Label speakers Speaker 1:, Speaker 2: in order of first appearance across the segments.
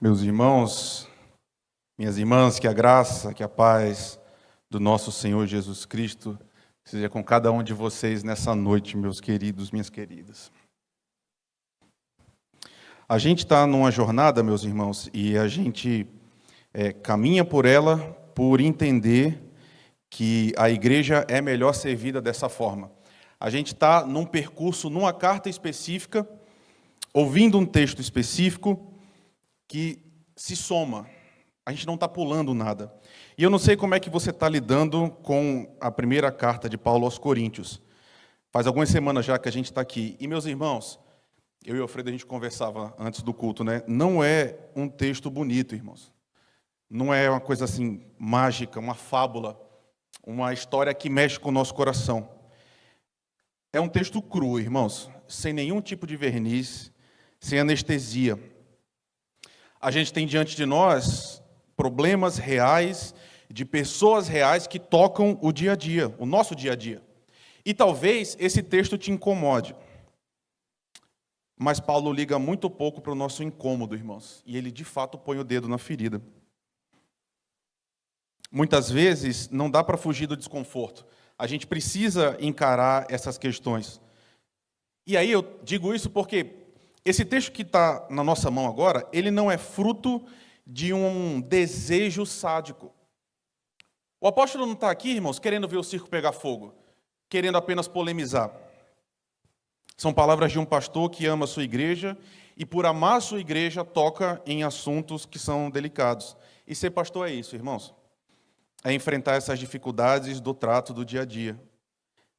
Speaker 1: Meus irmãos, minhas irmãs, que a graça, que a paz do nosso Senhor Jesus Cristo seja com cada um de vocês nessa noite, meus queridos, minhas queridas. A gente está numa jornada, meus irmãos, e a gente caminha por ela por entender que a igreja é melhor servida dessa forma. A gente está num percurso, numa carta específica, ouvindo um texto específico que se soma. A gente não está pulando nada. E eu não sei como é que você está lidando com a primeira carta de Paulo aos Coríntios. Faz algumas semanas já que a gente está aqui. E, meus irmãos, eu e o Alfredo, a gente conversava antes do culto, né? Não é um texto bonito, irmãos. Não é uma coisa assim, mágica, uma fábula, uma história que mexe com o nosso coração. É um texto cru, irmãos, sem nenhum tipo de verniz, sem anestesia. A gente tem diante de nós problemas reais, de pessoas reais que tocam o dia a dia, o nosso dia a dia. E talvez esse texto te incomode. Mas Paulo liga muito pouco para o nosso incômodo, irmãos. E ele, de fato, põe o dedo na ferida. Muitas vezes, não dá para fugir do desconforto. A gente precisa encarar essas questões. E aí eu digo isso porque esse texto que está na nossa mão agora, ele não é fruto de um desejo sádico. O apóstolo não está aqui, irmãos, querendo ver o circo pegar fogo, querendo apenas polemizar. São palavras de um pastor que ama a sua igreja e, por amar a sua igreja, toca em assuntos que são delicados. E ser pastor é isso, irmãos. É enfrentar essas dificuldades do trato do dia a dia,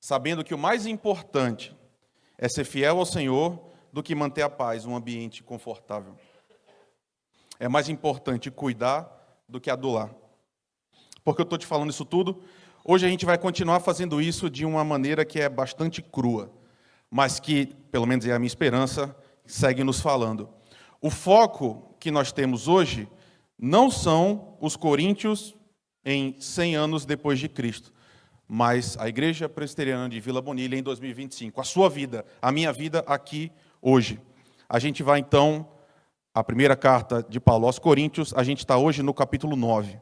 Speaker 1: sabendo que o mais importante é ser fiel ao Senhor do que manter a paz, um ambiente confortável. É mais importante cuidar do que adular. Porque eu estou te falando isso tudo, hoje a gente vai continuar fazendo isso de uma maneira que é bastante crua, mas que, pelo menos é a minha esperança, segue nos falando. O foco que nós temos hoje não são os coríntios em 100 anos depois de Cristo, mas a Igreja Presbiteriana de Vila Bonilha em 2025, a sua vida, a minha vida aqui hoje. A gente vai, então, a primeira carta de Paulo aos Coríntios, a gente está hoje no capítulo 9.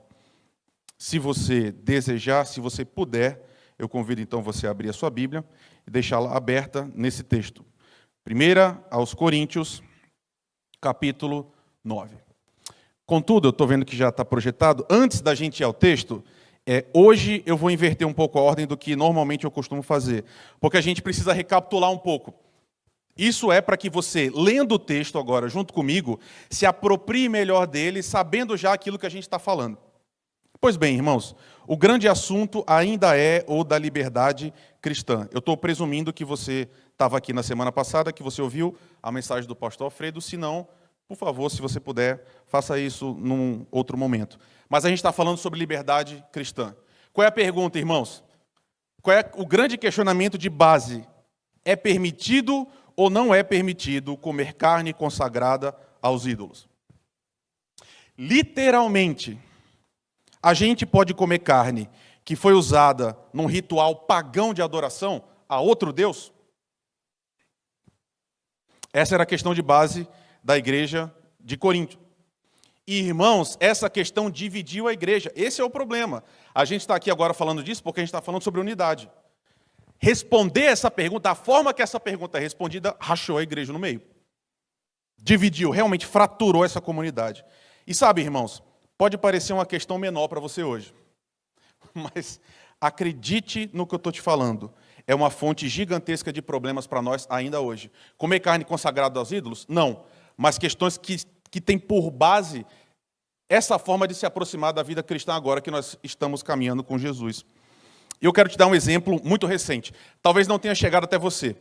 Speaker 1: Se você desejar, se você puder, eu convido, então, você a abrir a sua Bíblia e deixá-la aberta nesse texto. Primeira aos Coríntios, capítulo 9. Contudo, eu estou vendo que já está projetado. Antes da gente ir ao texto, hoje eu vou inverter um pouco a ordem do que normalmente eu costumo fazer, porque a gente precisa recapitular um pouco. Isso é para que você, lendo o texto agora junto comigo, se aproprie melhor dele, sabendo já aquilo que a gente está falando. Pois bem, irmãos, o grande assunto ainda é o da liberdade cristã. Eu estou presumindo que você estava aqui na semana passada, que você ouviu a mensagem do pastor Alfredo. Se não, por favor, se você puder, faça isso num outro momento. Mas a gente está falando sobre liberdade cristã. Qual é a pergunta, irmãos? Qual é o grande questionamento de base? É permitido ou não é permitido comer carne consagrada aos ídolos? Literalmente, a gente pode comer carne que foi usada num ritual pagão de adoração a outro Deus? Essa era a questão de base da igreja de Corinto. E, irmãos, essa questão dividiu a igreja. Esse é o problema. A gente está aqui agora falando disso porque a gente está falando sobre unidade. Responder essa pergunta, a forma que essa pergunta é respondida, rachou a igreja no meio. Dividiu, realmente fraturou essa comunidade. E sabe, irmãos, pode parecer uma questão menor para você hoje. Mas acredite no que eu estou te falando. É uma fonte gigantesca de problemas para nós ainda hoje. Comer carne consagrada aos ídolos? Não. Mas questões que têm por base essa forma de se aproximar da vida cristã agora que nós estamos caminhando com Jesus. Eu quero te dar um exemplo muito recente. Talvez não tenha chegado até você,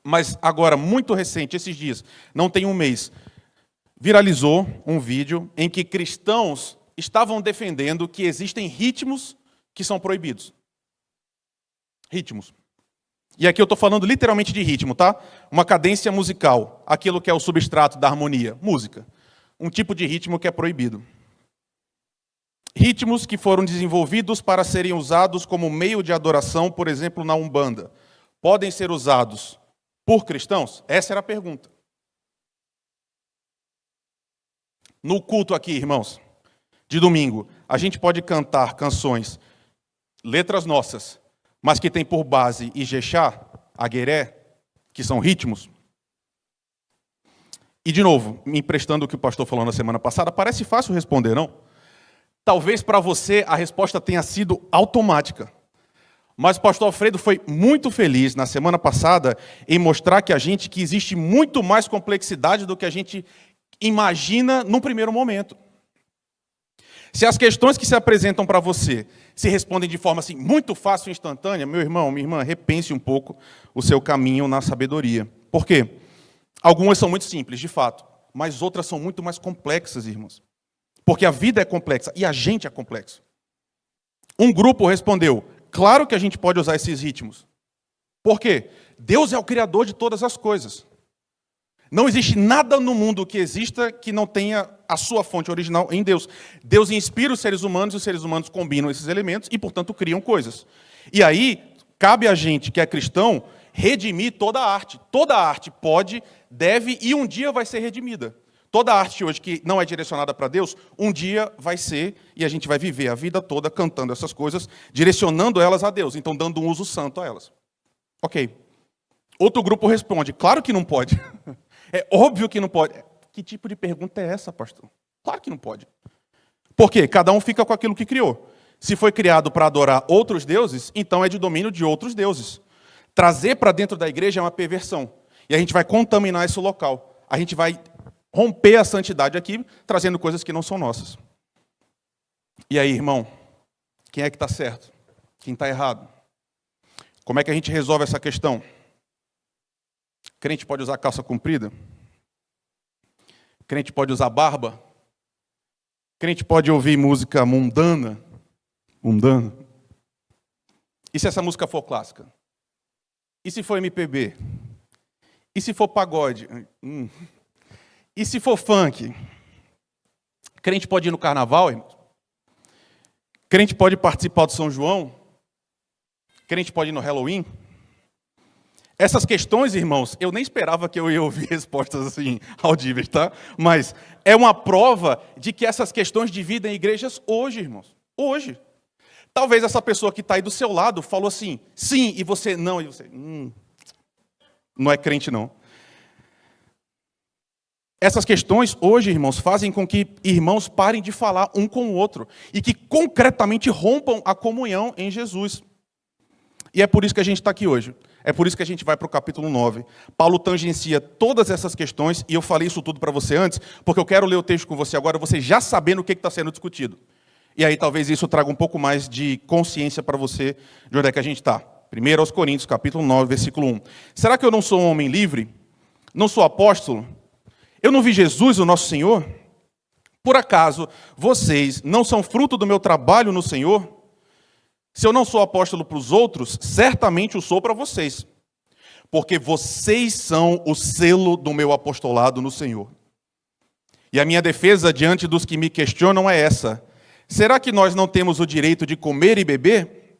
Speaker 1: mas agora, muito recente, esses dias, não tem um mês, viralizou um vídeo em que cristãos estavam defendendo que existem ritmos que são proibidos. Ritmos. E aqui eu estou falando literalmente de ritmo, tá? Uma cadência musical, aquilo que é o substrato da harmonia, música. Um tipo de ritmo que é proibido. Ritmos que foram desenvolvidos para serem usados como meio de adoração, por exemplo, na Umbanda, podem ser usados por cristãos? Essa era a pergunta. No culto aqui, irmãos, de domingo, a gente pode cantar canções, letras nossas, mas que tem por base Ijexá, Agueré, que são ritmos. E, de novo, me emprestando o que o pastor falou na semana passada, parece fácil responder, não? Talvez para você a resposta tenha sido automática. Mas o pastor Alfredo foi muito feliz na semana passada em mostrar que existe muito mais complexidade do que a gente imagina no primeiro momento. Se as questões que se apresentam para você se respondem de forma assim, muito fácil e instantânea, meu irmão, minha irmã, repense um pouco o seu caminho na sabedoria. Por quê? Algumas são muito simples, de fato, mas outras são muito mais complexas, irmãos. Porque a vida é complexa e a gente é complexo. Um grupo respondeu, claro que a gente pode usar esses ritmos. Por quê? Deus é o criador de todas as coisas. Não existe nada no mundo que exista que não tenha a sua fonte original em Deus. Deus inspira os seres humanos e os seres humanos combinam esses elementos e, portanto, criam coisas. E aí, cabe a gente que é cristão redimir toda a arte. Toda a arte pode, deve e um dia vai ser redimida. Toda a arte hoje que não é direcionada para Deus, um dia vai ser, e a gente vai viver a vida toda cantando essas coisas, direcionando elas a Deus, então dando um uso santo a elas. Ok. Outro grupo responde, claro que não pode. É óbvio que não pode. Que tipo de pergunta é essa, pastor? Claro que não pode. Por quê? Cada um fica com aquilo que criou. Se foi criado para adorar outros deuses, então é de domínio de outros deuses. Trazer para dentro da igreja é uma perversão. E a gente vai contaminar esse local. A gente vai romper a santidade aqui, trazendo coisas que não são nossas. E aí, irmão, quem é que está certo? Quem está errado? Como é que a gente resolve essa questão? Crente pode usar calça comprida? Crente pode usar barba? Crente pode ouvir música mundana? Mundana? E se essa música for clássica? E se for MPB? E se for pagode? E se for funk? Crente pode ir no carnaval, irmãos? Crente pode participar do São João? Crente pode ir no Halloween? Essas questões, irmãos, eu nem esperava que eu ia ouvir respostas assim audíveis, tá? Mas é uma prova de que essas questões dividem igrejas hoje, irmãos. Hoje. Talvez essa pessoa que está aí do seu lado falou assim, sim, e você não. E você, não é crente, não. Essas questões hoje, irmãos, fazem com que irmãos parem de falar um com o outro e que concretamente rompam a comunhão em Jesus. E é por isso que a gente está aqui hoje. É por isso que a gente vai para o capítulo 9. Paulo tangencia todas essas questões, e eu falei isso tudo para você antes, porque eu quero ler o texto com você agora, você já sabendo o que está sendo discutido. E aí talvez isso traga um pouco mais de consciência para você de onde é que a gente está. 1 aos Coríntios, capítulo 9, versículo 1. Será que eu não sou um homem livre? Não sou apóstolo? Eu não vi Jesus, o nosso Senhor? Por acaso, vocês não são fruto do meu trabalho no Senhor? Se eu não sou apóstolo para os outros, certamente o sou para vocês. Porque vocês são o selo do meu apostolado no Senhor. E a minha defesa diante dos que me questionam é essa. Será que nós não temos o direito de comer e beber?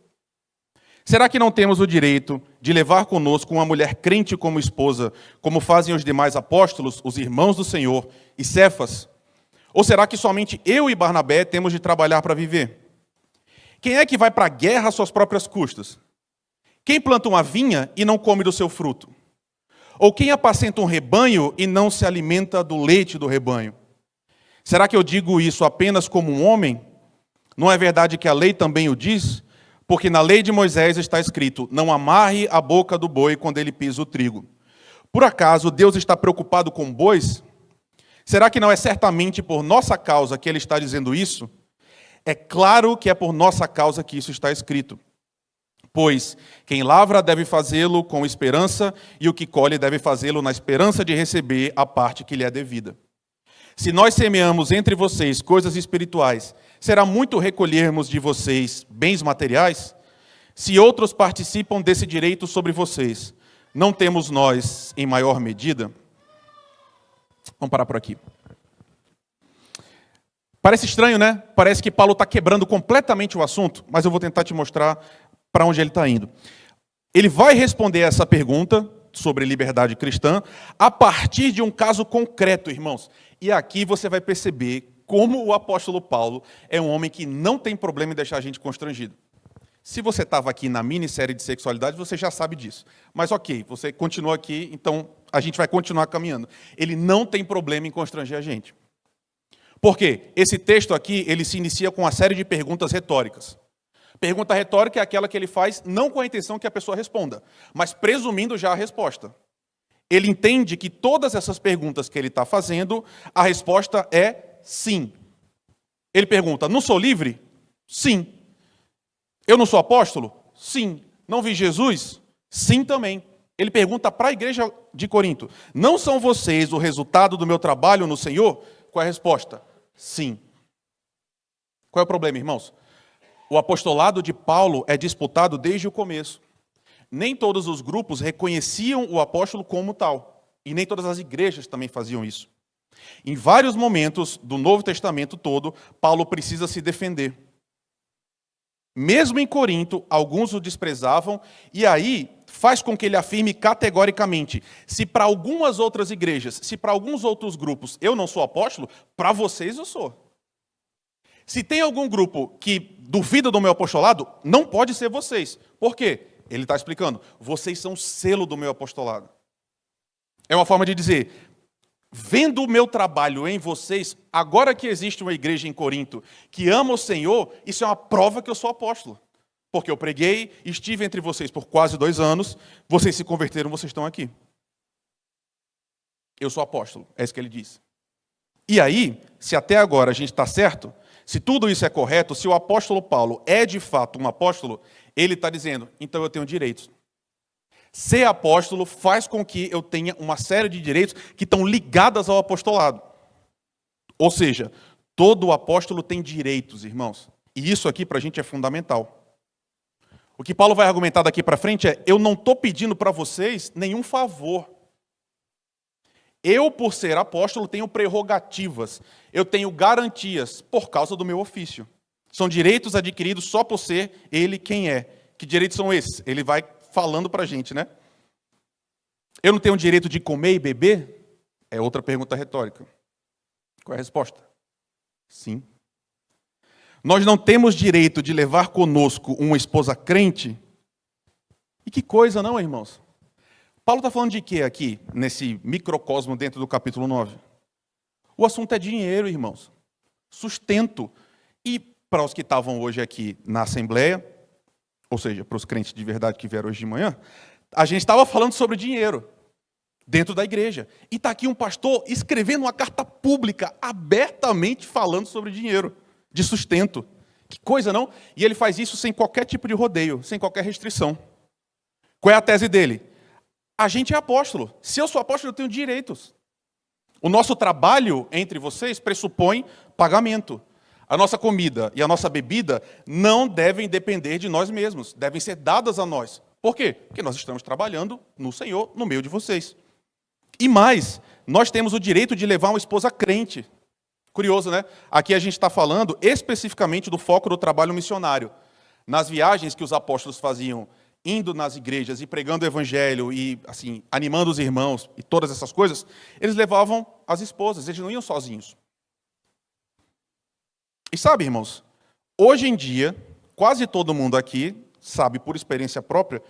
Speaker 1: Será que não temos o direito de levar conosco uma mulher crente como esposa, como fazem os demais apóstolos, os irmãos do Senhor e Cefas? Ou será que somente eu e Barnabé temos de trabalhar para viver? Quem é que vai para a guerra às suas próprias custas? Quem planta uma vinha e não come do seu fruto? Ou quem apacenta um rebanho e não se alimenta do leite do rebanho? Será que eu digo isso apenas como um homem? Não é verdade que a lei também o diz? Porque na lei de Moisés está escrito, não amarre a boca do boi quando ele pisa o trigo. Por acaso Deus está preocupado com bois? Será que não é certamente por nossa causa que ele está dizendo isso? É claro que é por nossa causa que isso está escrito. Pois quem lavra deve fazê-lo com esperança, e o que colhe deve fazê-lo na esperança de receber a parte que lhe é devida. Se nós semeamos entre vocês coisas espirituais, será muito recolhermos de vocês bens materiais? Se outros participam desse direito sobre vocês, não temos nós em maior medida? Vamos parar por aqui. Parece estranho, né? Parece que Paulo está quebrando completamente o assunto, mas eu vou tentar te mostrar para onde ele está indo. Ele vai responder essa pergunta sobre liberdade cristã a partir de um caso concreto, irmãos. E aqui você vai perceber como o apóstolo Paulo é um homem que não tem problema em deixar a gente constrangido. Se você estava aqui na minissérie de sexualidade, você já sabe disso. Mas ok, você continua aqui, então a gente vai continuar caminhando. Ele não tem problema em constranger a gente. Por quê? Esse texto aqui, ele se inicia com uma série de perguntas retóricas. Pergunta retórica é aquela que ele faz não com a intenção que a pessoa responda, mas presumindo já a resposta. Ele entende que todas essas perguntas que ele está fazendo, a resposta é sim. Ele pergunta, não sou livre? Sim. Eu não sou apóstolo? Sim. Não vi Jesus? Sim também. Ele pergunta para a igreja de Corinto, não são vocês o resultado do meu trabalho no Senhor? Qual é a resposta? Sim. Qual é o problema, irmãos? O apostolado de Paulo é disputado desde o começo. Nem todos os grupos reconheciam o apóstolo como tal. E nem todas as igrejas também faziam isso. Em vários momentos do Novo Testamento todo, Paulo precisa se defender. Mesmo em Corinto, alguns o desprezavam, e aí faz com que ele afirme categoricamente, se para algumas outras igrejas, se para alguns outros grupos eu não sou apóstolo, para vocês eu sou. Se tem algum grupo que duvida do meu apostolado, não pode ser vocês. Por quê? Ele está explicando, vocês são selo do meu apostolado. É uma forma de dizer, vendo o meu trabalho em vocês, agora que existe uma igreja em Corinto que ama o Senhor, isso é uma prova que eu sou apóstolo. Porque eu preguei, estive entre vocês por quase 2 anos, vocês se converteram, vocês estão aqui. Eu sou apóstolo, é isso que ele diz. E aí, se até agora a gente está certo, se tudo isso é correto, se o apóstolo Paulo é de fato um apóstolo, ele está dizendo, então eu tenho direitos. Ser apóstolo faz com que eu tenha uma série de direitos que estão ligadas ao apostolado. Ou seja, todo apóstolo tem direitos, irmãos. E isso aqui para a gente é fundamental. O que Paulo vai argumentar daqui para frente é, eu não estou pedindo para vocês nenhum favor. Eu, por ser apóstolo, tenho prerrogativas, eu tenho garantias por causa do meu ofício. São direitos adquiridos só por ser ele quem é. Que direitos são esses? Ele vai falando para a gente, né? Eu não tenho o direito de comer e beber? É outra pergunta retórica. Qual é a resposta? Sim. Nós não temos direito de levar conosco uma esposa crente? E que coisa, não, irmãos? Paulo está falando de quê aqui, nesse microcosmo dentro do capítulo 9? O assunto é dinheiro, irmãos. Sustento. E para os que estavam hoje aqui na Assembleia, ou seja, para os crentes de verdade que vieram hoje de manhã, a gente estava falando sobre dinheiro dentro da igreja. E está aqui um pastor escrevendo uma carta pública, abertamente falando sobre dinheiro, de sustento. Que coisa, não? E ele faz isso sem qualquer tipo de rodeio, sem qualquer restrição. Qual é a tese dele? A gente é apóstolo. Se eu sou apóstolo, eu tenho direitos. O nosso trabalho entre vocês pressupõe pagamento. A nossa comida e a nossa bebida não devem depender de nós mesmos, devem ser dadas a nós. Por quê? Porque nós estamos trabalhando no Senhor, no meio de vocês. E mais, nós temos o direito de levar uma esposa crente. Curioso, né? Aqui a gente está falando especificamente do foco do trabalho missionário. Nas viagens que os apóstolos faziam, indo nas igrejas e pregando o evangelho e assim animando os irmãos e todas essas coisas, eles levavam as esposas, eles não iam sozinhos. E sabe, irmãos, hoje em dia, quase todo mundo aqui sabe por experiência própria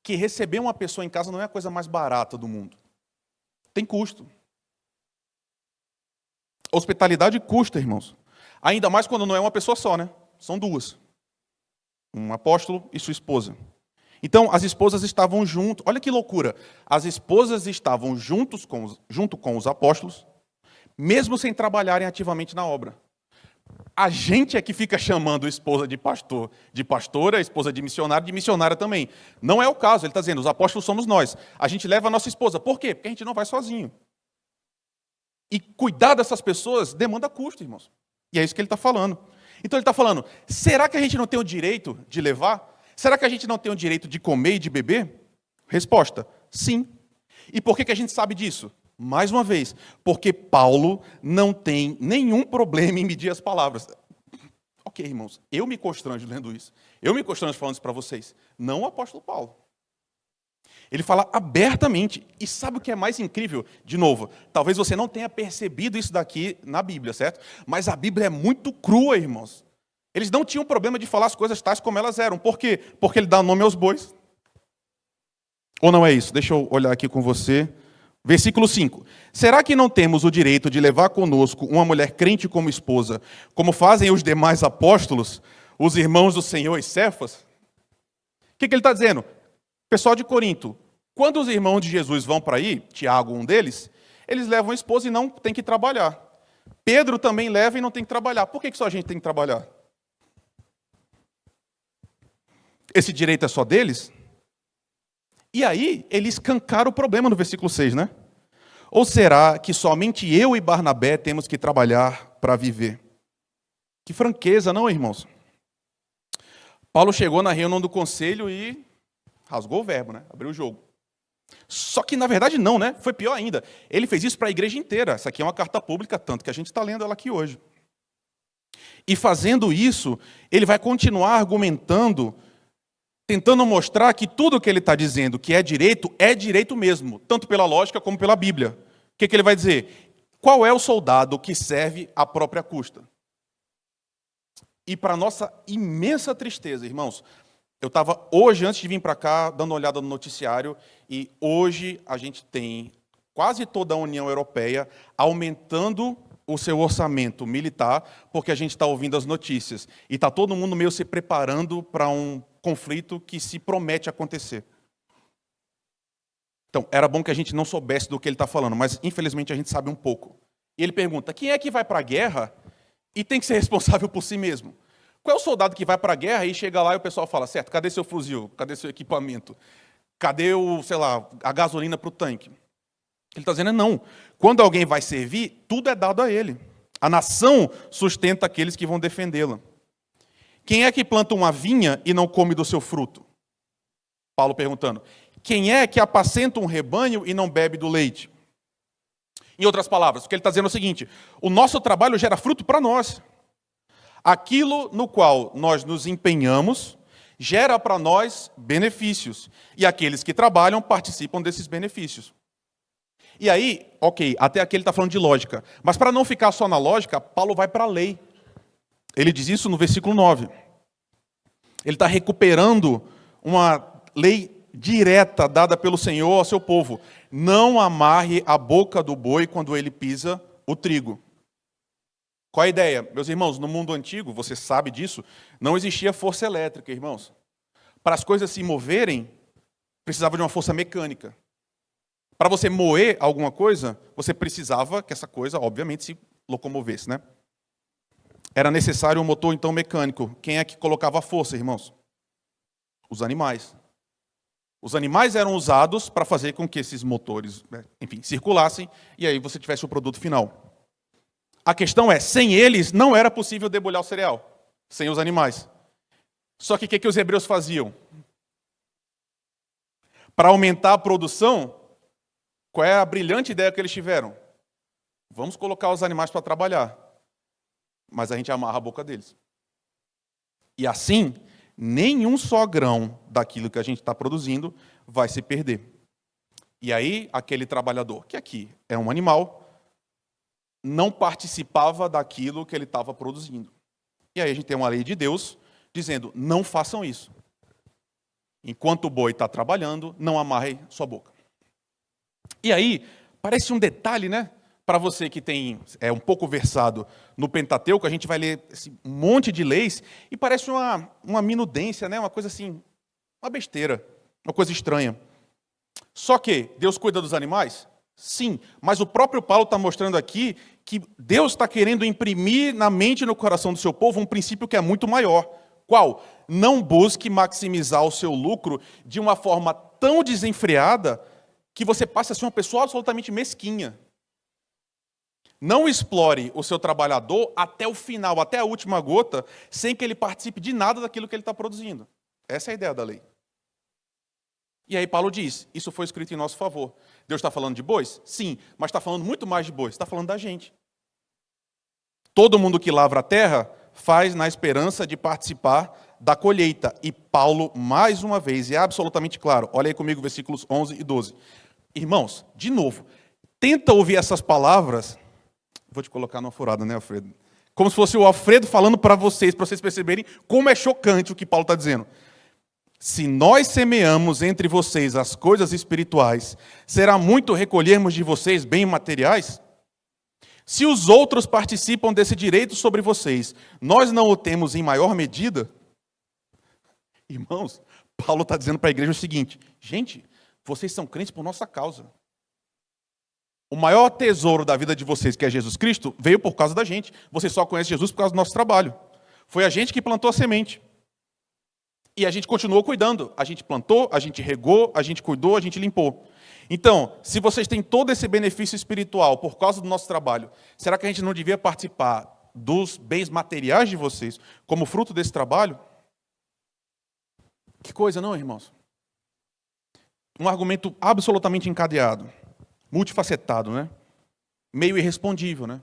Speaker 1: que receber uma pessoa em casa não é a coisa mais barata do mundo. Tem custo. Hospitalidade custa, irmãos. Ainda mais quando não é uma pessoa só, né? São 2. Um apóstolo e sua esposa. Então, as esposas estavam juntas. Olha que loucura. As esposas estavam junto com os apóstolos, mesmo sem trabalharem ativamente na obra. A gente é que fica chamando a esposa de pastor, de pastora, a esposa de missionária também. Não é o caso. Ele está dizendo, os apóstolos somos nós. A gente leva a nossa esposa. Por quê? Porque a gente não vai sozinho. E cuidar dessas pessoas demanda custo, irmãos. E é isso que ele está falando. Então ele está falando, será que a gente não tem o direito de levar? Será que a gente não tem o direito de comer e de beber? Resposta, sim. E por que a gente sabe disso? Mais uma vez, porque Paulo não tem nenhum problema em medir as palavras. Ok, irmãos, eu me constranjo lendo isso. Eu me constranjo falando isso para vocês. Não o apóstolo Paulo. Ele fala abertamente. E sabe o que é mais incrível? De novo, talvez você não tenha percebido isso daqui na Bíblia, certo? Mas a Bíblia é muito crua, irmãos. Eles não tinham problema de falar as coisas tais como elas eram. Por quê? Porque ele dá nome aos bois. Ou não é isso? Deixa eu olhar aqui com você. Versículo 5. Será que não temos o direito de levar conosco uma mulher crente como esposa, como fazem os demais apóstolos, os irmãos do Senhor e Cefas? O que ele está dizendo? Pessoal de Corinto, quando os irmãos de Jesus vão para aí, Tiago, um deles, eles levam a esposa e não tem que trabalhar. Pedro também leva e não tem que trabalhar. Por que só a gente tem que trabalhar? Esse direito é só deles? E aí, ele escancara o problema no versículo 6, né? Ou será que somente eu e Barnabé temos que trabalhar para viver? Que franqueza, não, irmãos? Paulo chegou na reunião do conselho e rasgou o verbo, né? Abriu o jogo. Só que, na verdade, não, né? Foi pior ainda. Ele fez isso para a igreja inteira. Essa aqui é uma carta pública, tanto que a gente está lendo ela aqui hoje. E fazendo isso, ele vai continuar argumentando, tentando mostrar que tudo que ele está dizendo que é direito mesmo, tanto pela lógica como pela Bíblia. O que ele vai dizer? Qual é o soldado que serve à própria custa? E para nossa imensa tristeza, irmãos, eu estava hoje, antes de vir para cá, dando uma olhada no noticiário, e hoje a gente tem quase toda a União Europeia aumentando o seu orçamento militar, porque a gente está ouvindo as notícias. E está todo mundo meio se preparando para um conflito que se promete acontecer. Então, era bom que a gente não soubesse do que ele está falando, mas infelizmente a gente sabe um pouco. E ele pergunta, quem é que vai para a guerra e tem que ser responsável por si mesmo? Qual é o soldado que vai para a guerra e chega lá e o pessoal fala, certo, cadê seu fuzil? Cadê seu equipamento? Cadê a gasolina para o tanque? Ele está dizendo, não. Quando alguém vai servir, tudo é dado a ele. A nação sustenta aqueles que vão defendê-la. Quem é que planta uma vinha e não come do seu fruto? Paulo perguntando. Quem é que apacenta um rebanho e não bebe do leite? Em outras palavras, o que ele está dizendo é o seguinte, o nosso trabalho gera fruto para nós. Aquilo no qual nós nos empenhamos gera para nós benefícios. E aqueles que trabalham participam desses benefícios. E aí, ok, até aqui ele está falando de lógica. Mas para não ficar só na lógica, Paulo vai para a lei. Ele diz isso no versículo 9. Ele está recuperando uma lei direta dada pelo Senhor ao seu povo. Não amarre a boca do boi quando ele pisa o trigo. Qual a ideia? Meus irmãos, no mundo antigo, você sabe disso, não existia força elétrica, irmãos. Para as coisas se moverem, precisava de uma força mecânica. Para você moer alguma coisa, você precisava que essa coisa, obviamente, se locomovesse, né? Era necessário um motor, então, mecânico. Quem é que colocava a força, irmãos? Os animais. Os animais eram usados para fazer com que esses motores, enfim, circulassem, e aí você tivesse o produto final. A questão é, sem eles, não era possível debulhar o cereal, sem os animais. Só que o que os hebreus faziam? Para aumentar a produção, qual é a brilhante ideia que eles tiveram? Vamos colocar os animais para trabalhar, mas a gente amarra a boca deles. E assim, nenhum só grão daquilo que a gente está produzindo vai se perder. E aí, aquele trabalhador, que aqui é um animal, não participava daquilo que ele estava produzindo. E aí a gente tem uma lei de Deus dizendo, não façam isso. Enquanto o boi está trabalhando, não amarre sua boca. E aí, parece um detalhe, né? Para você que é um pouco versado no Pentateuco, a gente vai ler esse monte de leis e parece uma minudência, né? Uma coisa assim, uma besteira, uma coisa estranha. Só que Deus cuida dos animais? Sim, mas o próprio Paulo está mostrando aqui que Deus está querendo imprimir na mente e no coração do seu povo um princípio que é muito maior. Qual? Não busque maximizar o seu lucro de uma forma tão desenfreada que você passe a ser uma pessoa absolutamente mesquinha. Não explore o seu trabalhador até o final, até a última gota, sem que ele participe de nada daquilo que ele está produzindo. Essa é a ideia da lei. E aí Paulo diz, isso foi escrito em nosso favor. Deus está falando de bois? Sim, mas está falando muito mais de bois, está falando da gente. Todo mundo que lavra a terra faz na esperança de participar da colheita. E Paulo, mais uma vez, é absolutamente claro. Olha aí comigo, versículos 11 e 12. Irmãos, de novo, tenta ouvir essas palavras. Vou te colocar numa furada, né, Alfredo? Como se fosse o Alfredo falando para vocês perceberem como é chocante o que Paulo está dizendo. Se nós semeamos entre vocês as coisas espirituais, será muito recolhermos de vocês bens materiais? Se os outros participam desse direito sobre vocês, nós não o temos em maior medida? Irmãos, Paulo está dizendo para a igreja o seguinte: gente, vocês são crentes por nossa causa. O maior tesouro da vida de vocês, que é Jesus Cristo, veio por causa da gente. Vocês só conhecem Jesus por causa do nosso trabalho. Foi a gente que plantou a semente. E a gente continuou cuidando. A gente plantou, a gente regou, a gente cuidou, a gente limpou. Então, se vocês têm todo esse benefício espiritual por causa do nosso trabalho, será que a gente não devia participar dos bens materiais de vocês como fruto desse trabalho? Que coisa, não, irmãos? Um argumento absolutamente encadeado, multifacetado, né? Meio irrespondível, né?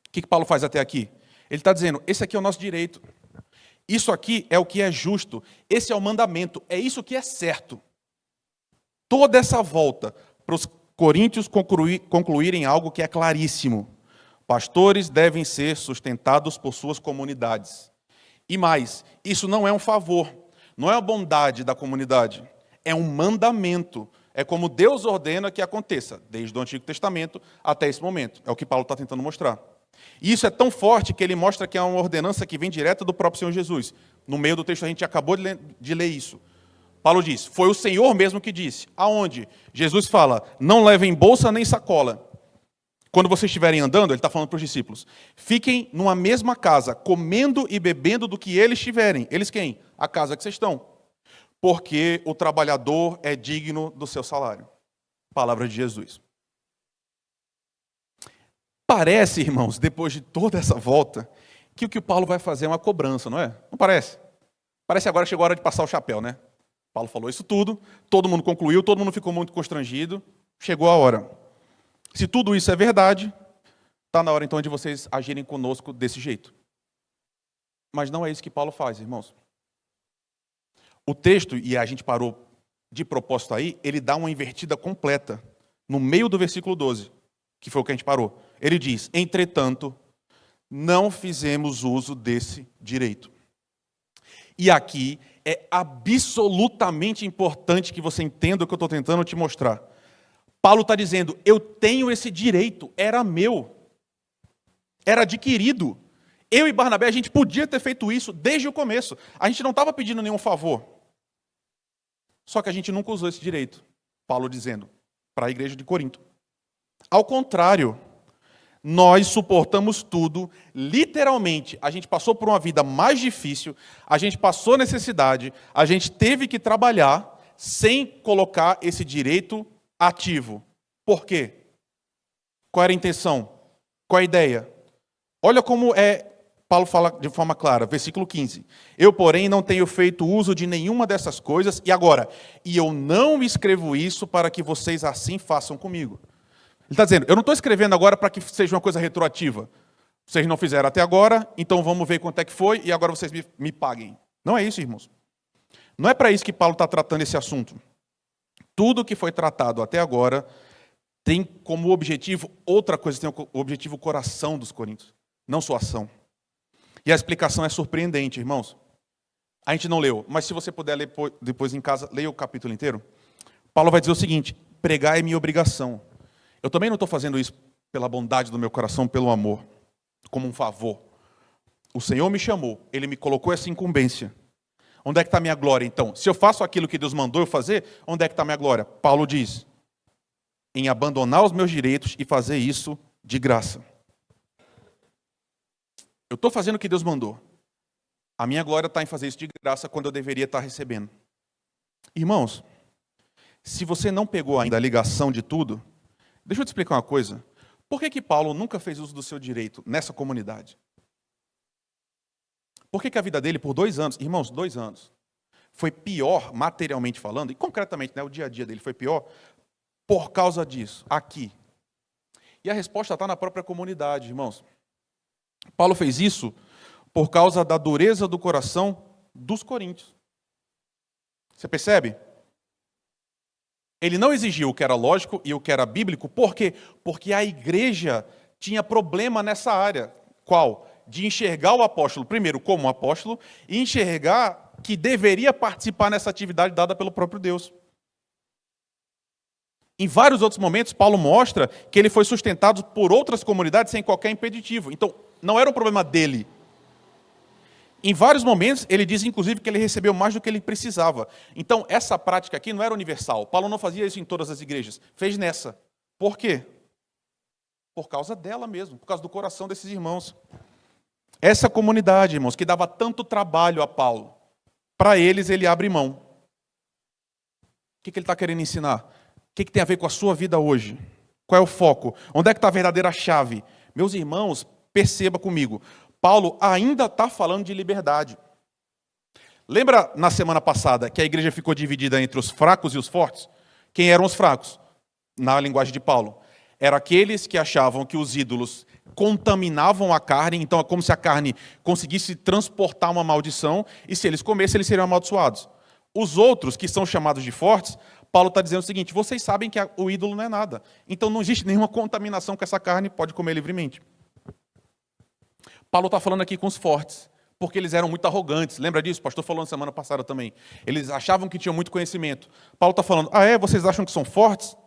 Speaker 1: O que Paulo faz até aqui? Ele está dizendo, esse aqui é o nosso direito. Isso aqui é o que é justo. Esse é o mandamento. É isso que é certo. Toda essa volta para os coríntios concluírem algo que é claríssimo. Pastores devem ser sustentados por suas comunidades. E mais, isso não é um favor, não é a bondade da comunidade, é um mandamento. É como Deus ordena que aconteça, desde o Antigo Testamento até esse momento. É o que Paulo está tentando mostrar. E isso é tão forte que ele mostra que é uma ordenança que vem direto do próprio Senhor Jesus. No meio do texto a gente acabou de ler isso. Paulo diz, foi o Senhor mesmo que disse. Aonde? Jesus fala, não levem bolsa nem sacola. Quando vocês estiverem andando, ele está falando para os discípulos, fiquem numa mesma casa, comendo e bebendo do que eles tiverem. Eles quem? A casa que vocês estão. Porque o trabalhador é digno do seu salário. Palavra de Jesus. Parece, irmãos, depois de toda essa volta, que o Paulo vai fazer é uma cobrança, não é? Não parece? Parece agora que chegou a hora de passar o chapéu, né? Paulo falou isso tudo, todo mundo concluiu, todo mundo ficou muito constrangido, chegou a hora. Se tudo isso é verdade, está na hora então de vocês agirem conosco desse jeito. Mas não é isso que Paulo faz, irmãos. O texto, e a gente parou de propósito aí, ele dá uma invertida completa, no meio do versículo 12, que foi o que a gente parou. Ele diz, entretanto, não fizemos uso desse direito. E aqui é absolutamente importante que você entenda o que eu estou tentando te mostrar. Paulo está dizendo, eu tenho esse direito, era meu, era adquirido. Eu e Barnabé, a gente podia ter feito isso desde o começo. A gente não estava pedindo nenhum favor. Só que a gente nunca usou esse direito. Paulo dizendo, para a igreja de Corinto. Ao contrário, nós suportamos tudo, literalmente. A gente passou por uma vida mais difícil, a gente passou necessidade, a gente teve que trabalhar sem colocar esse direito ativo. Por quê? Qual era a intenção? Qual a ideia? Olha como Paulo fala de forma clara, versículo 15. Eu, porém, não tenho feito uso de nenhuma dessas coisas, e eu não escrevo isso para que vocês assim façam comigo. Ele está dizendo, eu não estou escrevendo agora para que seja uma coisa retroativa. Vocês não fizeram até agora, então vamos ver quanto é que foi, e agora vocês me paguem. Não é isso, irmãos. Não é para isso que Paulo está tratando esse assunto. Tudo que foi tratado até agora tem como objetivo outra coisa, tem o objetivo o coração dos coríntios, não sua ação. E a explicação é surpreendente, irmãos. A gente não leu, mas se você puder ler depois em casa, leia o capítulo inteiro. Paulo vai dizer o seguinte, pregar é minha obrigação. Eu também não estou fazendo isso pela bondade do meu coração, pelo amor, como um favor. O Senhor me chamou, Ele me colocou essa incumbência. Onde é que está a minha glória, então? Se eu faço aquilo que Deus mandou eu fazer, onde é que está a minha glória? Paulo diz, em abandonar os meus direitos e fazer isso de graça. Eu estou fazendo o que Deus mandou. A minha glória está em fazer isso de graça quando eu deveria estar recebendo. Irmãos, se você não pegou ainda a ligação de tudo, deixa eu te explicar uma coisa. Por que Paulo nunca fez uso do seu direito nessa comunidade? Por que a vida dele, por 2 anos, irmãos, 2 anos, foi pior, materialmente falando, e concretamente, né, o dia a dia dele foi pior, por causa disso, aqui. E a resposta está na própria comunidade, irmãos. Paulo fez isso por causa da dureza do coração dos coríntios. Você percebe? Ele não exigiu o que era lógico e o que era bíblico. Por quê? Porque a igreja tinha problema nessa área. Qual? De enxergar o apóstolo, primeiro, como um apóstolo, e enxergar que deveria participar nessa atividade dada pelo próprio Deus. Em vários outros momentos, Paulo mostra que ele foi sustentado por outras comunidades sem qualquer impeditivo. Então, não era um problema dele. Em vários momentos, ele diz, inclusive, que ele recebeu mais do que ele precisava. Então, essa prática aqui não era universal. Paulo não fazia isso em todas as igrejas. Fez nessa. Por quê? Por causa dela mesmo, por causa do coração desses irmãos. Essa comunidade, irmãos, que dava tanto trabalho a Paulo, para eles ele abre mão. O que ele está querendo ensinar? O que tem a ver com a sua vida hoje? Qual é o foco? Onde é que está a verdadeira chave? Meus irmãos, perceba comigo. Paulo ainda está falando de liberdade. Lembra na semana passada que a igreja ficou dividida entre os fracos e os fortes? Quem eram os fracos? Na linguagem de Paulo. Eram aqueles que achavam que os ídolos contaminavam a carne, então é como se a carne conseguisse transportar uma maldição, e se eles comessem, eles seriam amaldiçoados. Os outros, que são chamados de fortes, Paulo está dizendo o seguinte: vocês sabem que o ídolo não é nada, então não existe nenhuma contaminação com essa carne, pode comer livremente. Paulo está falando aqui com os fortes, porque eles eram muito arrogantes. Lembra disso? O pastor falou na semana passada também. Eles achavam que tinham muito conhecimento. Paulo está falando, vocês acham que são fortes?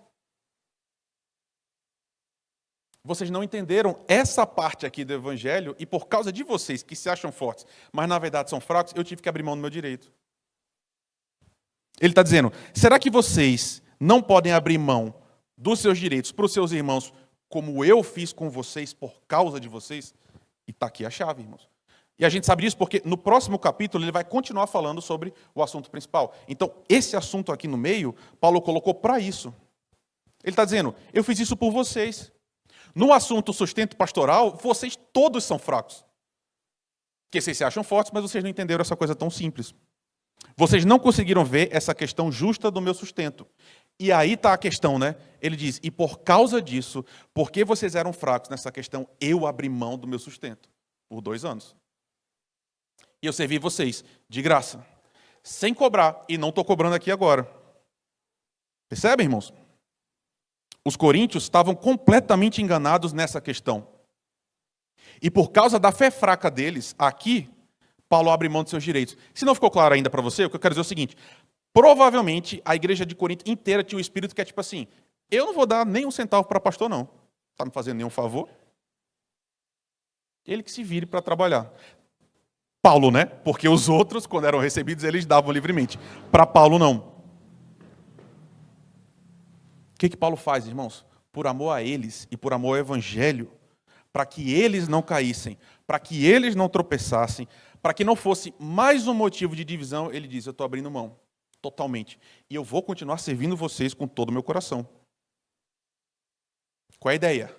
Speaker 1: Vocês não entenderam essa parte aqui do evangelho, e por causa de vocês que se acham fortes, mas na verdade são fracos, eu tive que abrir mão do meu direito. Ele está dizendo, será que vocês não podem abrir mão dos seus direitos para os seus irmãos, como eu fiz com vocês por causa de vocês? E está aqui a chave, irmãos. E a gente sabe disso porque no próximo capítulo ele vai continuar falando sobre o assunto principal. Então, esse assunto aqui no meio, Paulo colocou para isso. Ele está dizendo, eu fiz isso por vocês. No assunto sustento pastoral, vocês todos são fracos. Porque vocês se acham fortes, mas vocês não entenderam essa coisa tão simples. Vocês não conseguiram ver essa questão justa do meu sustento. E aí está a questão, né? Ele diz, e por causa disso, porque vocês eram fracos nessa questão, eu abri mão do meu sustento por 2 anos. E eu servi vocês de graça, sem cobrar, e não estou cobrando aqui agora. Percebem, irmãos? Os coríntios estavam completamente enganados nessa questão. E por causa da fé fraca deles, aqui, Paulo abre mão de seus direitos. Se não ficou claro ainda para você, o que eu quero dizer é o seguinte: provavelmente a igreja de Corinto inteira tinha um espírito que é tipo assim, eu não vou dar nem um centavo para pastor não. Está me fazendo nenhum favor? Ele que se vire para trabalhar. Paulo, né? Porque os outros, quando eram recebidos, eles davam livremente. Para Paulo, não. O que Paulo faz, irmãos? Por amor a eles e por amor ao evangelho, para que eles não caíssem, para que eles não tropeçassem, para que não fosse mais um motivo de divisão, ele diz, eu estou abrindo mão, totalmente. E eu vou continuar servindo vocês com todo o meu coração. Qual é a ideia?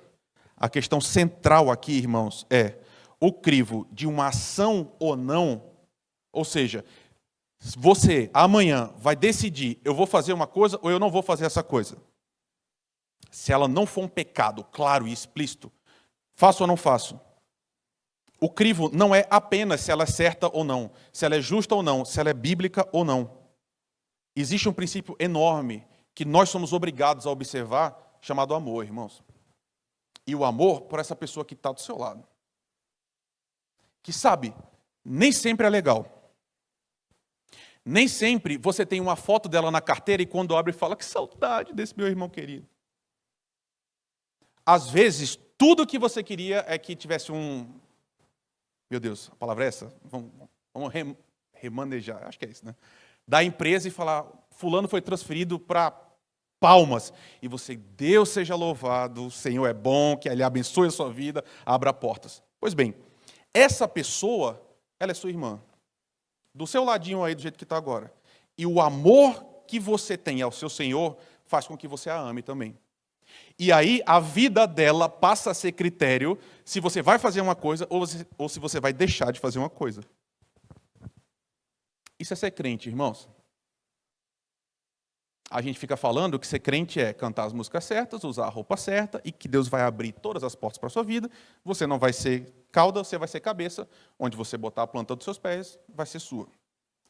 Speaker 1: A questão central aqui, irmãos, é o crivo de uma ação ou não, ou seja, você amanhã vai decidir, eu vou fazer uma coisa ou eu não vou fazer essa coisa. Se ela não for um pecado claro e explícito, faço ou não faço? O crivo não é apenas se ela é certa ou não, se ela é justa ou não, se ela é bíblica ou não. Existe um princípio enorme que nós somos obrigados a observar, chamado amor, irmãos. E o amor por essa pessoa que está do seu lado. Que sabe, nem sempre é legal. Nem sempre você tem uma foto dela na carteira e quando abre fala, que saudade desse meu irmão querido. Às vezes, tudo que você queria é que tivesse um... Meu Deus, a palavra é essa? Vamos remanejar, acho que é isso, né? Da empresa e falar, fulano foi transferido para Palmas. E você, Deus seja louvado, o Senhor é bom, que Ele abençoe a sua vida, abra portas. Pois bem, essa pessoa, ela é sua irmã. Do seu ladinho aí, do jeito que está agora. E o amor que você tem ao seu Senhor faz com que você a ame também. E aí a vida dela passa a ser critério se você vai fazer uma coisa ou se você vai deixar de fazer uma coisa. Isso é ser crente, irmãos. A gente fica falando que ser crente é cantar as músicas certas, usar a roupa certa e que Deus vai abrir todas as portas para a sua vida. Você não vai ser cauda, você vai ser cabeça. Onde você botar a planta dos seus pés, vai ser sua.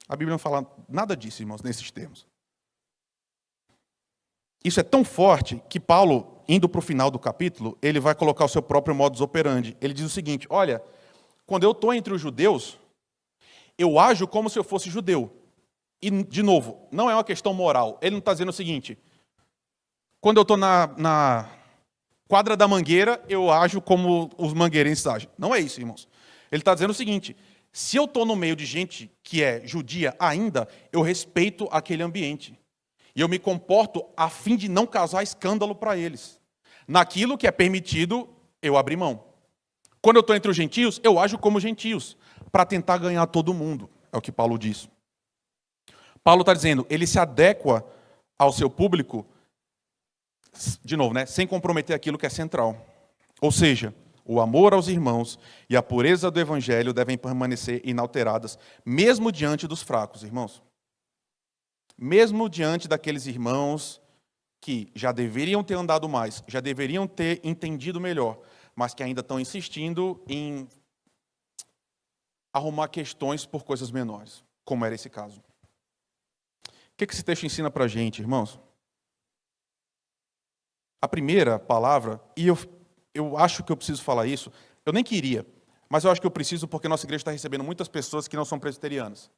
Speaker 1: A Bíblia não fala nada disso, irmãos, nesses termos. Isso é tão forte que Paulo, indo para o final do capítulo, ele vai colocar o seu próprio modus operandi. Ele diz o seguinte: olha, quando eu estou entre os judeus, eu ajo como se eu fosse judeu. E, de novo, não é uma questão moral. Ele não está dizendo o seguinte: quando eu estou na quadra da Mangueira, eu ajo como os mangueirenses agem. Não é isso, irmãos. Ele está dizendo o seguinte: se eu estou no meio de gente que é judia ainda, eu respeito aquele ambiente. E eu me comporto a fim de não causar escândalo para eles. Naquilo que é permitido, eu abri mão. Quando eu estou entre os gentios, eu ajo como gentios, para tentar ganhar todo mundo. É o que Paulo diz. Paulo está dizendo, ele se adequa ao seu público, de novo, sem comprometer aquilo que é central. Ou seja, o amor aos irmãos e a pureza do evangelho devem permanecer inalteradas, mesmo diante dos fracos, irmãos. Mesmo diante daqueles irmãos que já deveriam ter andado mais, já deveriam ter entendido melhor, mas que ainda estão insistindo em arrumar questões por coisas menores, como era esse caso. O que esse texto ensina para a gente, irmãos? A primeira palavra, e eu acho que eu preciso falar isso, eu nem queria, mas eu acho que eu preciso porque nossa igreja está recebendo muitas pessoas que não são presbiterianas.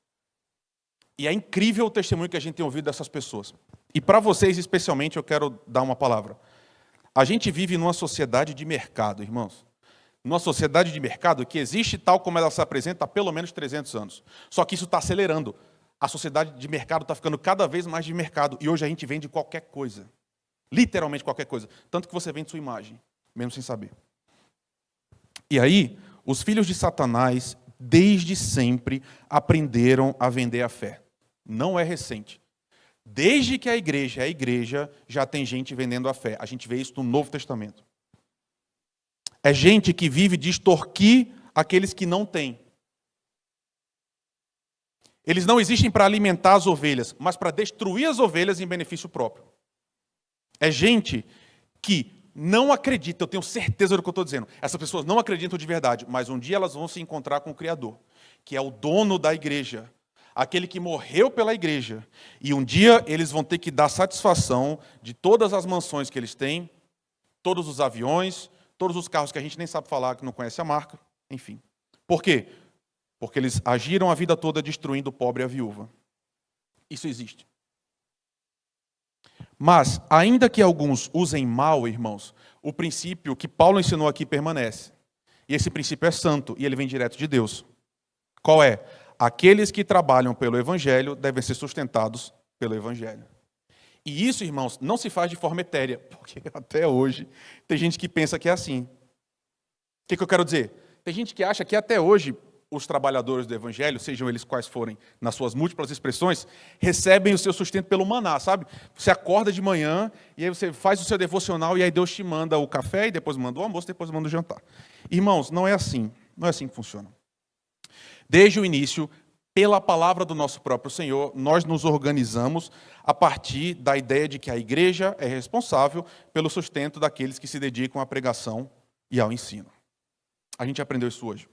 Speaker 1: E é incrível o testemunho que a gente tem ouvido dessas pessoas. E para vocês, especialmente, eu quero dar uma palavra. A gente vive numa sociedade de mercado, irmãos. Numa sociedade de mercado que existe tal como ela se apresenta há pelo menos 300 anos. Só que isso está acelerando. A sociedade de mercado está ficando cada vez mais de mercado. E hoje a gente vende qualquer coisa. Literalmente qualquer coisa. Tanto que você vende sua imagem, mesmo sem saber. E aí, os filhos de Satanás, desde sempre, aprenderam a vender a fé. Não é recente. Desde que a igreja, já tem gente vendendo a fé. A gente vê isso no Novo Testamento. É gente que vive de extorquir aqueles que não têm. Eles não existem para alimentar as ovelhas, mas para destruir as ovelhas em benefício próprio. É gente que não acredita, eu tenho certeza do que eu estou dizendo. Essas pessoas não acreditam de verdade, mas um dia elas vão se encontrar com o Criador, que é o dono da igreja, aquele que morreu pela igreja. E um dia eles vão ter que dar satisfação de todas as mansões que eles têm, todos os aviões, todos os carros que a gente nem sabe falar, que não conhece a marca, enfim. Por quê? Porque eles agiram a vida toda destruindo o pobre e a viúva. Isso existe. Mas, ainda que alguns usem mal, irmãos, o princípio que Paulo ensinou aqui permanece. E esse princípio é santo, e ele vem direto de Deus. Qual é? Aqueles que trabalham pelo Evangelho devem ser sustentados pelo Evangelho. E isso, irmãos, não se faz de forma etérea, porque até hoje tem gente que pensa que é assim. O que eu quero dizer? Tem gente que acha que até hoje os trabalhadores do Evangelho, sejam eles quais forem, nas suas múltiplas expressões, recebem o seu sustento pelo maná, sabe? Você acorda de manhã, e aí você faz o seu devocional, e aí Deus te manda o café, e depois manda o almoço, depois manda o jantar. Irmãos, não é assim. Não é assim que funciona. Desde o início, pela palavra do nosso próprio Senhor, nós nos organizamos a partir da ideia de que a igreja é responsável pelo sustento daqueles que se dedicam à pregação e ao ensino. A gente aprendeu isso hoje.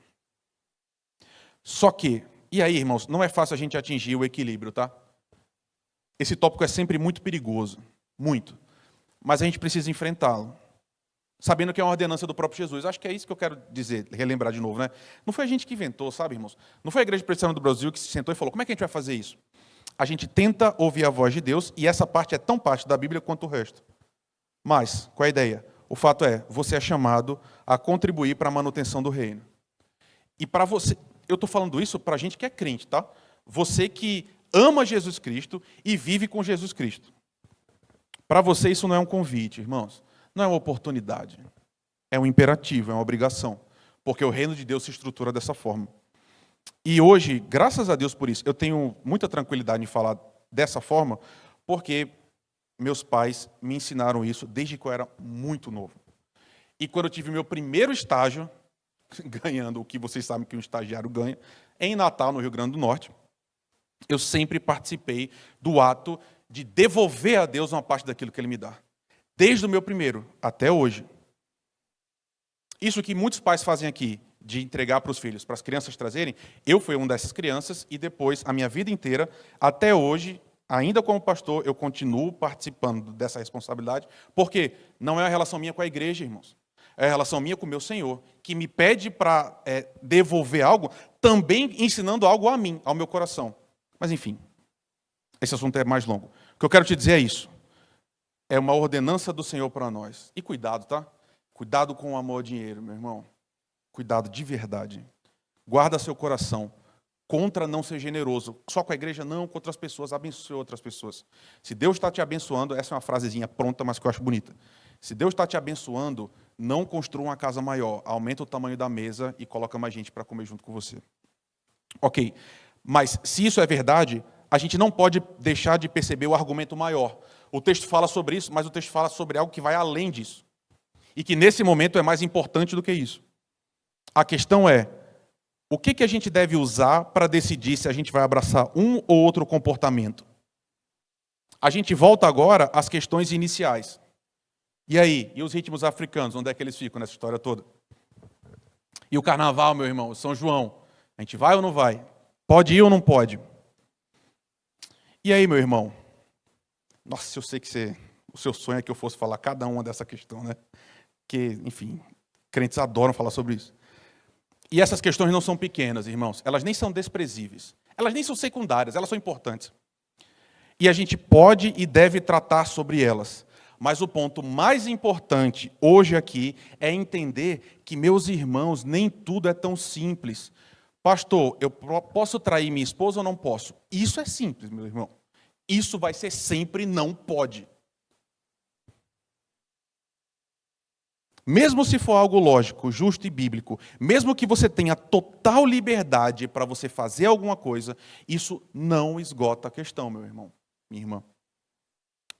Speaker 1: Só que, e aí, irmãos, não é fácil a gente atingir o equilíbrio, tá? Esse tópico é sempre muito perigoso, muito. Mas a gente precisa enfrentá-lo, sabendo que é uma ordenança do próprio Jesus. Acho que é isso que eu quero dizer, relembrar de novo, né? Não foi a gente que inventou, sabe, irmãos? Não foi a Igreja Presbiteriana do Brasil que se sentou e falou, como é que a gente vai fazer isso? A gente tenta ouvir a voz de Deus, e essa parte é tão parte da Bíblia quanto o resto. Mas, qual é a ideia? O fato é, você é chamado a contribuir para a manutenção do reino. E para você, eu estou falando isso para a gente que é crente, tá? Você que ama Jesus Cristo e vive com Jesus Cristo. Para você isso não é um convite, irmãos. Não é uma oportunidade. É um imperativo, é uma obrigação. Porque o reino de Deus se estrutura dessa forma. E hoje, graças a Deus por isso, eu tenho muita tranquilidade em falar dessa forma, porque meus pais me ensinaram isso desde que eu era muito novo. E quando eu tive meu primeiro estágio, ganhando o que vocês sabem que um estagiário ganha, em Natal, no Rio Grande do Norte, eu sempre participei do ato de devolver a Deus uma parte daquilo que Ele me dá. Desde o meu primeiro até hoje. Isso que muitos pais fazem aqui, de entregar para os filhos, para as crianças trazerem, eu fui uma dessas crianças e depois, a minha vida inteira, até hoje, ainda como pastor, eu continuo participando dessa responsabilidade, porque não é uma relação minha com a igreja, irmãos. É a relação minha com o meu Senhor, que me pede para devolver algo, também ensinando algo a mim, ao meu coração. Mas, enfim, esse assunto é mais longo. O que eu quero te dizer é isso. É uma ordenança do Senhor para nós. E cuidado, tá? Cuidado com o amor ao dinheiro, meu irmão. Cuidado de verdade. Guarda seu coração. Contra não ser generoso. Só com a igreja, não. Com outras pessoas. Abençoe outras pessoas. Se Deus está te abençoando, essa é uma frasezinha pronta, mas que eu acho bonita. Se Deus está te abençoando, não construa uma casa maior. Aumenta o tamanho da mesa e coloca mais gente para comer junto com você. Ok. Mas se isso é verdade, a gente não pode deixar de perceber o argumento maior. O texto fala sobre isso, mas o texto fala sobre algo que vai além disso. E que nesse momento é mais importante do que isso. A questão é, o que a gente deve usar para decidir se a gente vai abraçar um ou outro comportamento? A gente volta agora às questões iniciais. E aí? E os ritmos africanos? Onde é que eles ficam nessa história toda? E o carnaval, meu irmão, São João? A gente vai ou não vai? Pode ir ou não pode? E aí, meu irmão? Nossa, eu sei que o seu sonho é que eu fosse falar cada uma dessa questão, né? Que, enfim, crentes adoram falar sobre isso. E essas questões não são pequenas, irmãos. Elas nem são desprezíveis. Elas nem são secundárias, elas são importantes. E a gente pode e deve tratar sobre elas. Mas o ponto mais importante hoje aqui é entender que, meus irmãos, nem tudo é tão simples. Pastor, eu posso trair minha esposa ou não posso? Isso é simples, meu irmão. Isso vai ser sempre não pode. Mesmo se for algo lógico, justo e bíblico, mesmo que você tenha total liberdade para você fazer alguma coisa, isso não esgota a questão, meu irmão, minha irmã.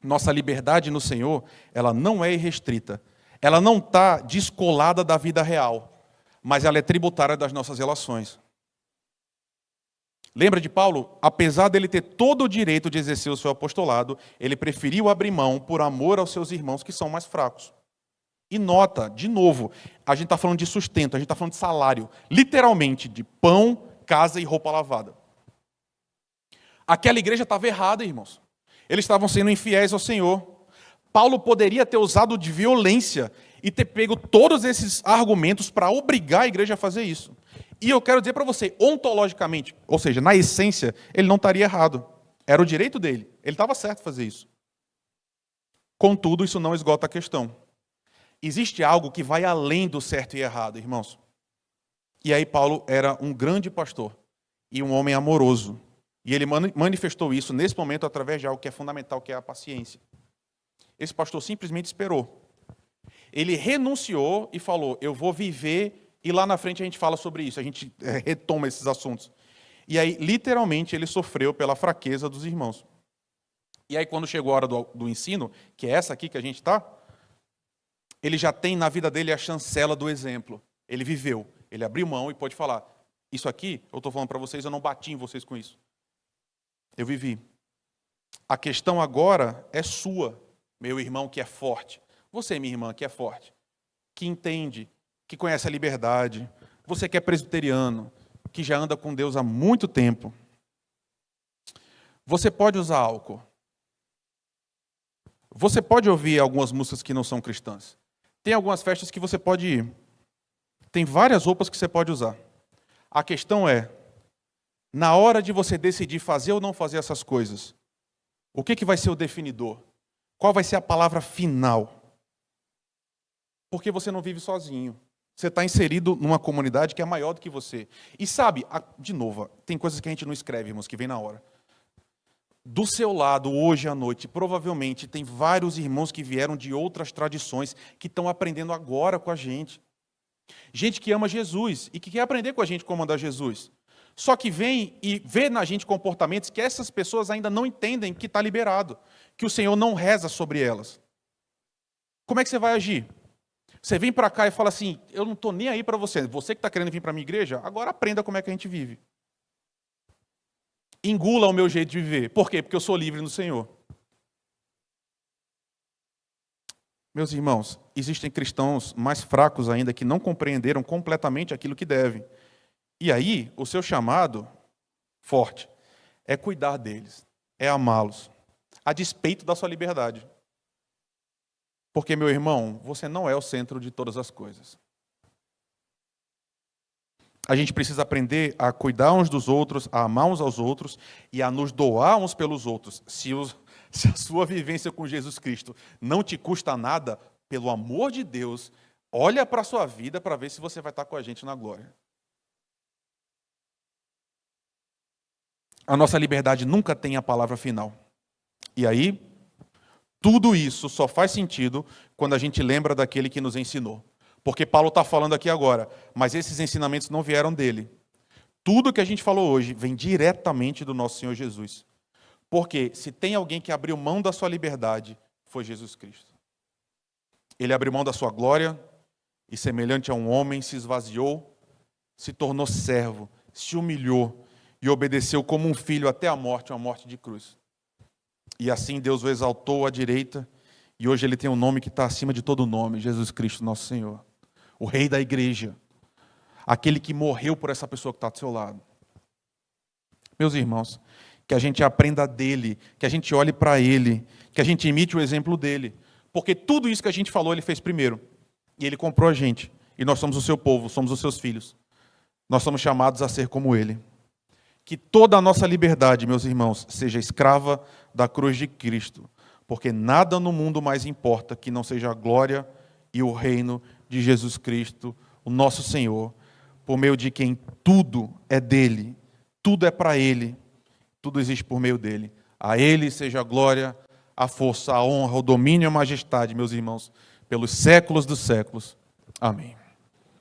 Speaker 1: Nossa liberdade no Senhor, ela não é irrestrita. Ela não está descolada da vida real, mas ela é tributária das nossas relações. Lembra de Paulo? Apesar dele ter todo o direito de exercer o seu apostolado, ele preferiu abrir mão por amor aos seus irmãos que são mais fracos. E nota, de novo, a gente está falando de sustento, a gente está falando de salário, literalmente, de pão, casa e roupa lavada. Aquela igreja estava errada, irmãos. Eles estavam sendo infiéis ao Senhor. Paulo poderia ter usado de violência e ter pego todos esses argumentos para obrigar a igreja a fazer isso. E eu quero dizer para você, ontologicamente, ou seja, na essência, ele não estaria errado. Era o direito dele. Ele estava certo em fazer isso. Contudo, isso não esgota a questão. Existe algo que vai além do certo e errado, irmãos. E aí Paulo era um grande pastor e um homem amoroso. E ele manifestou isso nesse momento através de algo que é fundamental, que é a paciência. Esse pastor simplesmente esperou. Ele renunciou e falou, eu vou viver, e lá na frente a gente fala sobre isso, a gente retoma esses assuntos. E aí, literalmente, ele sofreu pela fraqueza dos irmãos. E aí, quando chegou a hora do ensino, que é essa aqui que a gente está, ele já tem na vida dele a chancela do exemplo. Ele viveu, ele abriu mão e pode falar, isso aqui, eu estou falando para vocês, eu não bati em vocês com isso. Eu vivi. A questão agora é sua, meu irmão que é forte. Você, minha irmã, que é forte, que entende, que conhece a liberdade. Você que é presbiteriano, que já anda com Deus há muito tempo. Você pode usar álcool. Você pode ouvir algumas músicas que não são cristãs. Tem algumas festas que você pode ir. Tem várias roupas que você pode usar. A questão é, na hora de você decidir fazer ou não fazer essas coisas, o que vai ser o definidor? Qual vai ser a palavra final? Porque você não vive sozinho. Você está inserido numa comunidade que é maior do que você. E sabe, de novo, tem coisas que a gente não escreve, irmãos, que vem na hora. Do seu lado, hoje à noite, provavelmente tem vários irmãos que vieram de outras tradições, que estão aprendendo agora com a gente. Gente que ama Jesus e que quer aprender com a gente como andar Jesus. Só que vem e vê na gente comportamentos que essas pessoas ainda não entendem que está liberado, que o Senhor não reza sobre elas. Como é que você vai agir? Você vem para cá e fala assim, eu não estou nem aí para você. Você que está querendo vir para a minha igreja, agora aprenda como é que a gente vive. Engula o meu jeito de viver. Por quê? Porque eu sou livre no Senhor. Meus irmãos, existem cristãos mais fracos ainda que não compreenderam completamente aquilo que devem. E aí, o seu chamado forte é cuidar deles, é amá-los, a despeito da sua liberdade. Porque, meu irmão, você não é o centro de todas as coisas. A gente precisa aprender a cuidar uns dos outros, a amar uns aos outros e a nos doar uns pelos outros. Se a sua vivência com Jesus Cristo não te custa nada, pelo amor de Deus, olha para a sua vida para ver se você vai estar com a gente na glória. A nossa liberdade nunca tem a palavra final. E aí, tudo isso só faz sentido quando a gente lembra daquele que nos ensinou. Porque Paulo está falando aqui agora, mas esses ensinamentos não vieram dele. Tudo que a gente falou hoje vem diretamente do nosso Senhor Jesus. Porque se tem alguém que abriu mão da sua liberdade, foi Jesus Cristo. Ele abriu mão da sua glória e, semelhante a um homem, se esvaziou, se tornou servo, se humilhou e obedeceu como um filho até a morte, uma morte de cruz. E assim Deus o exaltou à direita e hoje ele tem um nome que está acima de todo nome, Jesus Cristo, nosso Senhor. O Rei da igreja, aquele que morreu por essa pessoa que está do seu lado. Meus irmãos, que a gente aprenda dele, que a gente olhe para ele, que a gente imite o exemplo dele. Porque tudo isso que a gente falou, ele fez primeiro. E ele comprou a gente. E nós somos o seu povo, somos os seus filhos. Nós somos chamados a ser como ele. Que toda a nossa liberdade, meus irmãos, seja escrava da cruz de Cristo. Porque nada no mundo mais importa que não seja a glória e o reino de Jesus Cristo, o nosso Senhor, por meio de quem tudo é dele, tudo é para ele, tudo existe por meio dele. A ele seja a glória, a força, a honra, o domínio e a majestade, meus irmãos, pelos séculos dos séculos. Amém.